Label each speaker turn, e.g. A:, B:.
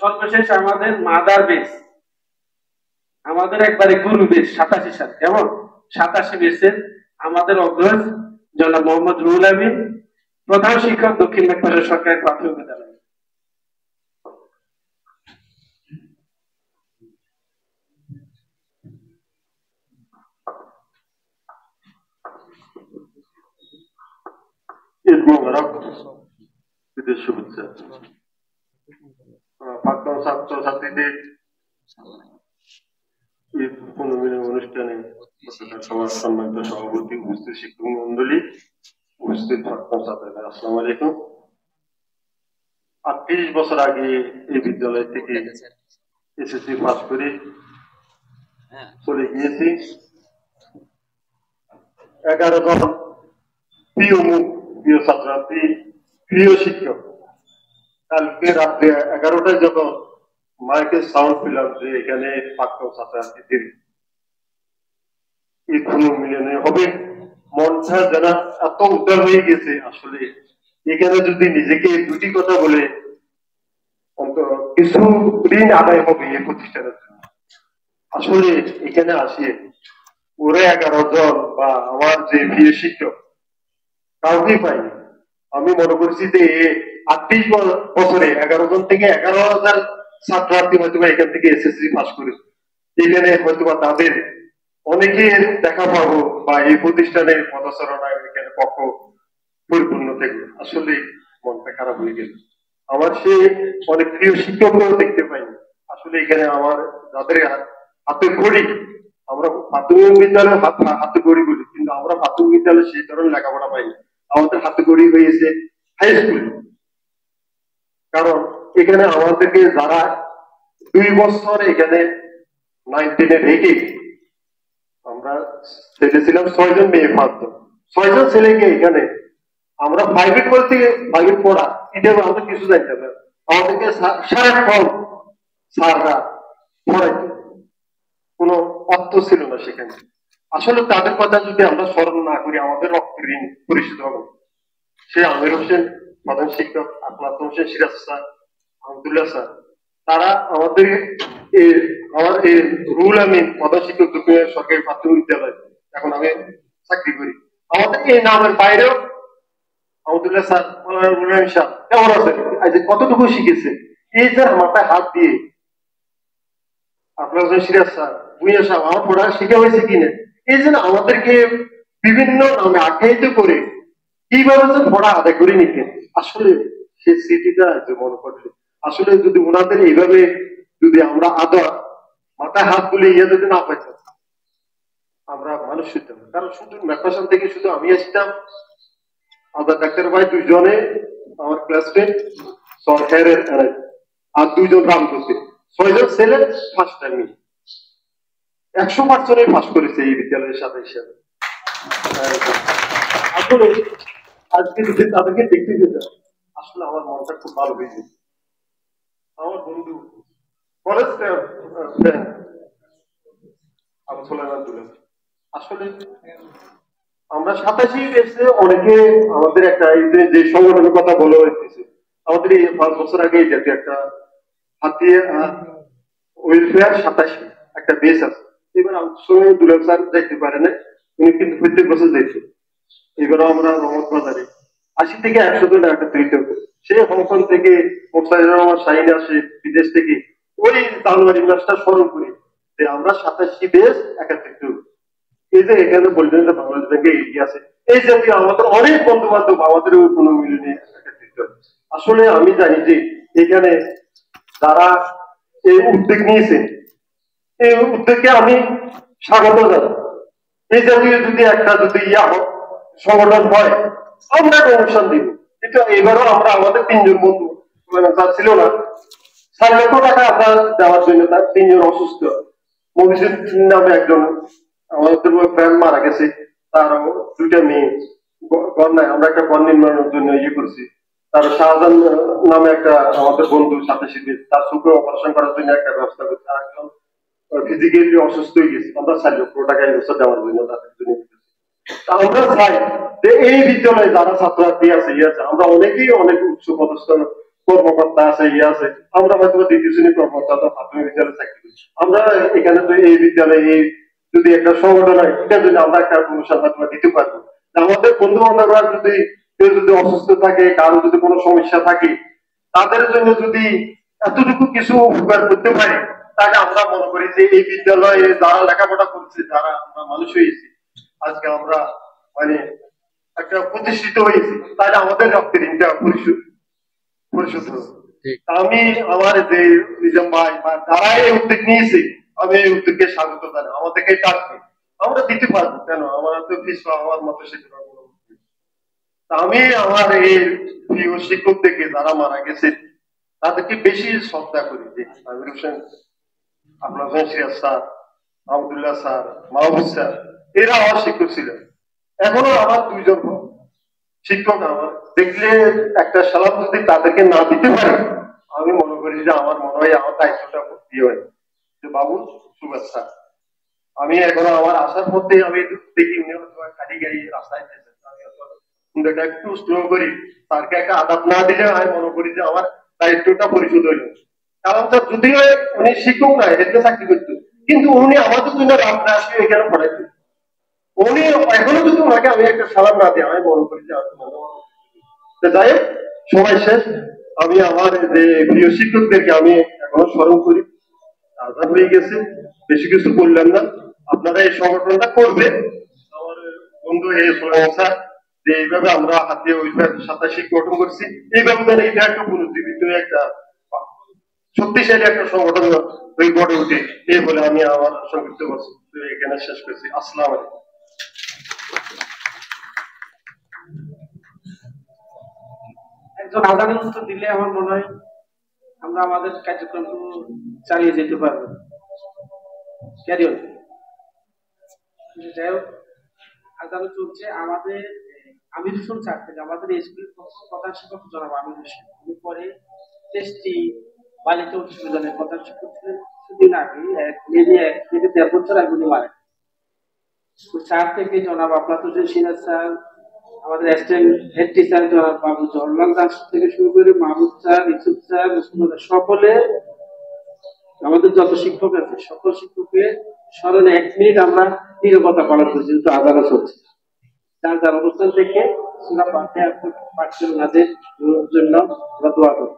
A: সর্বশেষ আমাদের mother base, আমাদের একবারে গুরু বেস 87 সাল, কেমন 87 বেসের আমাদের অগ্রজ জনাব মোহাম্মদ রুহুল আমিন, প্রধান শিক্ষক, দক্ষিণ বাগপাড়া সরকারি প্রাথমিক বিদ্যালয়।
B: ঈদ মোবারক, ঈদের শুভেচ্ছা। প্রাক্তন ছাত্র ছাত্রীদের ঈদ পুনর্মিলন অনুষ্ঠানে সবার সম্মানিত সভাপতি, উপস্থিত শিক্ষক মন্ডলী, উপস্থিত প্রাক্তন ছাত্রীরা, আসসালামু আলাইকুম। 38 বছর আগে এই বিদ্যালয় থেকে এসএসসি পাস করে চলে গিয়েছি। 11 জন প্রিয় মুখ, প্রিয় ছাত্রছাত্রী, প্রিয় শিক্ষক। কালকে রাত্রে 11টায় যখন মাইকের সাউন্ড পেলাম যে এখানে প্রাক্তন ছাত্রছাত্রীদের এই পুনর্মিলনে হবে, মনটা যেন এত উদ্ধার হয়ে গেছে। আসলে এখানে যদি নিজেকে দুটি কথা বলে অন্তত কিছু ঋণ আদায় হবে এই প্রতিষ্ঠানের জন্য। আসলে এখানে আসি ওরা 11 জন বা আমার যে প্রিয় শিক্ষক কাউকে পাইনি। আমি মনে করছি যে 38 বছরে 11 জন থেকে 11,000 ছাত্রার্থী হয়তো এখান থেকে এসএসসি পাস করে এখানে হয়তো তাদের অনেকের দেখা পাবো বা এই প্রতিষ্ঠানের পদচারণায় এখানে পক্ষ পরিপূর্ণ থাকবে। আসলে মনটা খারাপ হয়ে গেল। আমার সে অনেক প্রিয় শিক্ষকরাও দেখতে পাইনি। আসলে এখানে আমার যাদের হাতে ঘড়ি, আমরা প্রাথমিক বিদ্যালয়ে হাতে ঘড়ি বলি, কিন্তু আমরা প্রাথমিক বিদ্যালয়ে সেই ধরনের লেখাপড়া পাইনি। আমাদের হাতে ঘড়ি হয়েছে হাই স্কুল। কারণ এখানে আমাদেরকে যারা 2 বছর এখানে 9, 10-এ রেখে আমরা ছেলে ছিলাম 6 জন, মেয়ে 5 জন। 6 জন ছেলেকে এখানে আমরা প্রাইভেট বলতে প্রাইভেট পড়া, এটা আমরা কিছু জানতাম না। আমাদেরকে সারাক্ষণ স্যাররা পড়াইতো, কোনো অর্থ ছিল না সেখানে। আসলে তাদের কথা যদি আমরা স্মরণ না করি আমাদের রক্ত ঋণ পরিশোধ হবে। সে আমির হোসেন প্রধান শিক্ষক, আপনার হোসেন সিরাজ স্যার, আহমদুল্লাহ স্যার, তারা আমাদের আমার এই রুহুল আমিন প্রধান শিক্ষক, দক্ষিণ সরকারি প্রাথমিক বিদ্যালয়, এখন আমি চাকরি করি। আমাদের এই নামের বাইরেও আহমদুল্লাহ স্যার, কেমন আছেন, আজ কতটুকু শিখেছে, এই যে মাথায় হাত দিয়ে আপনার সিরাজ স্যার, ভুইয়া সাহেব, আমার পড়া শিখা হয়েছে কিনা, এই জন্য আমাদেরকে বিভিন্ন নামে আখ্যায়িত করে কিভাবে যে পড়া আদায় করে নিতেন। আসলে সে স্মৃতিটা মনে পড়লে আসলে যদি ওনাদের এইভাবে যদি আমরা মাথায় হাত তুলে ইয়ে যদি না পাইতাম, আমরা মানুষ হইতাম। কারণ শুধু মেট্রাসান থেকে শুধু আমি আসতাম, আদার ডাক্তার ভাই 2 জনে আমার ক্লাসমেট সরকারের, আর 2 জন রাম করতে, 6 জন ছেলে ফার্স্ট টাইম 100% পাস করেছে এই বিদ্যালয়ের সাথে হিসাবে। আসলে আজকে যদি তাদেরকে দেখতে যেতাম, আসলে আমার মনটা খুব ভালো হয়েছে। আমার বন্ধু কলেজ আসলে আমরা 87 বেসে অনেকে আমাদের একটা যে সংগঠনের কথা বলা হয়েছে, আমাদের এই 5 বছর আগে জাতীয় একটা হাতিয়ে ওয়েলফেয়ার 87 একটা বেস আছে। এবার সময় দুলাল স্যার যাইতে পারে না, উনি কিন্তু প্রত্যেক বছর যাইছে। এবারও আমরা রহমত বাজারে 80 থেকে 100 জন একটা তৈরি হবে। সে হংকং থেকে মোসাইদুর রহমান শাহিন আসে বিদেশ থেকে, ওই জানুয়ারি মাসটা স্মরণ করি যে আমরা 87 দেশ একত্রিত। এই যে এখানে বললেন যে বাংলাদেশ ব্যাংকে এগিয়ে আছে, এই জাতীয় আমাদের অনেক বন্ধু বান্ধব আমাদের ওই কোনো মিলনে একত্রিত। আসলে আমি জানি যে এখানে যারা এই উদ্যোগ নিয়েছে, এই উদ্যোগকে আমি স্বাগত জানাই। এই জাতীয় যদি একটা যদি সংগঠন হয়, আমরা একটা অনুষ্ঠান দিব। কিন্তু এবারও আমরা আমাদের 3 জন বন্ধু ছিল না, 4 লক্ষ টাকা আপনার দেওয়ার জন্য তার 3 জন অসুস্থ, মহিষের নামে একজন আমাদের ফ্রেন্ড মারা গেছে, তার 2টা মেয়ে গন্যায়, আমরা একটা ঘর নির্মাণের জন্য ইয়ে করছি। তার শাহজাহান নামে একটা আমাদের বন্ধু 87, তার চোখে অপারেশন করার জন্য একটা ব্যবস্থা করছে। একজন ফিজিক্যালি অসুস্থ হয়ে গেছে, আমরা 4 লক্ষ টাকা এই বছর দেওয়ার জন্য তাদের জন্য। আমরা চাই যে এই বিদ্যালয়ে যারা ছাত্রার্থী আছে আমরা অনেকেই অনেক উচ্চ পদস্থ কর্মকর্তা আছে ইয়ে আছে, আমরা হয়তো দ্বিতীয় শ্রেণীর কর্মকর্তা প্রাথমিক বিদ্যালয়ে চাকরি করি। আমরা এখানে তো এই বিদ্যালয়ে যদি একটা সংগঠন হয়, এটা যদি আমরা একটা অনুষ্ঠান দিতে পারবো, আমাদের বন্ধু বান্ধবরা যদি কেউ যদি অসুস্থ থাকে, কারো যদি কোনো সমস্যা থাকে, তাদের জন্য যদি এতটুকু কিছু উপকার করতে পারি, তাহলে আমরা মনে করি যে এই বিদ্যালয়ে যারা লেখাপড়া করছে, যারা আমরা মানুষ হয়েছি, আজকে আমরা মানে একটা প্রতিষ্ঠিত হয়েছি, তাহলে আমাদের রক্তের ঋণটা পরিশোধ হবে। আমি আমার যে নিজাম ভাই বা যারা এই উদ্যোগ নিয়েছে, আমি এই উদ্যোগকে স্বাগত জানাই। আমাদেরকে ডাকবে, আমরা দিতে পারবো, কেন আমরা তো ফিস আমার মতো শিখতে পারবো। আমি আমার এই প্রিয় শিক্ষকদেরকে যারা মারা গেছে তাদেরকে বেশি শ্রদ্ধা করি, যে আমির হোসেন, আপনার সিরাজ স্যার, আবদুল্লাহ স্যার, মাহবুব স্যার, এরা আমার শিক্ষক ছিলেন। এখনো আমার দুইজন শিক্ষক আমার দেখলে একটা সালাম যদি তাদেরকে না দিতে পারে, আমি মনে করি যে আমার মনে হয় আমার দায়িত্বটা ভর্তি হয় যে বাবু শুভেচ্ছা। আমি এখনো আমার আসার মধ্যে আমি দেখি উনি গাড়ি গাড়ি রাস্তায় একটু স্লো করি, তারকে একটা আদাব না দিলে আমি মনে করি যে আমার দায়িত্বটা পরিশোধ হইল। কারণ স্যার যদিও উনি শিক্ষক না, এদেরকে চাকরি করতো, কিন্তু উনি আমাদের জন্য রামটা আসে এখানে পড়াইতেন। উনি এখনো যদি ওনাকে আমি একটা সালাম না দিই, আমি মনে করি যে যাই হোক, সময় শেষ। আমি আমার যে প্রিয় শিক্ষকদেরকে আমি এখনো স্মরণ করি, আজাদ হয়ে গেছে, বেশি কিছু বললাম না। আপনারা এই সংগঠনটা করবে, আমার বন্ধু এই স্যার যে এইভাবে আমরা হাতে ওইভাবে 87 গঠন করছি, এইভাবে মানে এটা একটা পুনর্জীবিত একটা শক্তিশালী একটা সংগঠন ওই গড়ে উঠে, এই বলে আমি আমার সংক্ষিপ্ত করছি, এখানে শেষ করছি। আসসালামু আলাইকুম।
A: একজন আজানের উত্তর দিলে আমার মনে হয় আমরা আমাদের কার্যক্রম চালিয়ে যেতে পারবো। যাই হোক, আজান চলছে। আমাদের আমির হোসেন স্যার থেকে, আমাদের স্কুলের প্রধান শিক্ষক জনাব আমির হোসেন, উনি পরে টেস্টি বালিকা উচ্চ বিদ্যালয়ের প্রধান শিক্ষক ছিলেন। কিছুদিন আগে 1 বছর আগে উনি মারা গেছেন। স্যার থেকে জনাব আফলাতুল সিরাজ স্যার, আমাদের অ্যাসিস্ট্যান্ট হেড টিচার জনাব বাবু জওহরলাল দাস থেকে শুরু করে মাহবুব স্যার, ইউসুফ স্যার, সকলে, আমাদের যত শিক্ষক আছে সকল শিক্ষকের স্মরণে 1 মিনিট আমরা নীরবতা পালন করি, যেহেতু আজানও চলছে। যার যার অবস্থান থেকে সূরা ফাতিহা পাঠ করে ওনাদের জন্য আমরা দোয়া করি।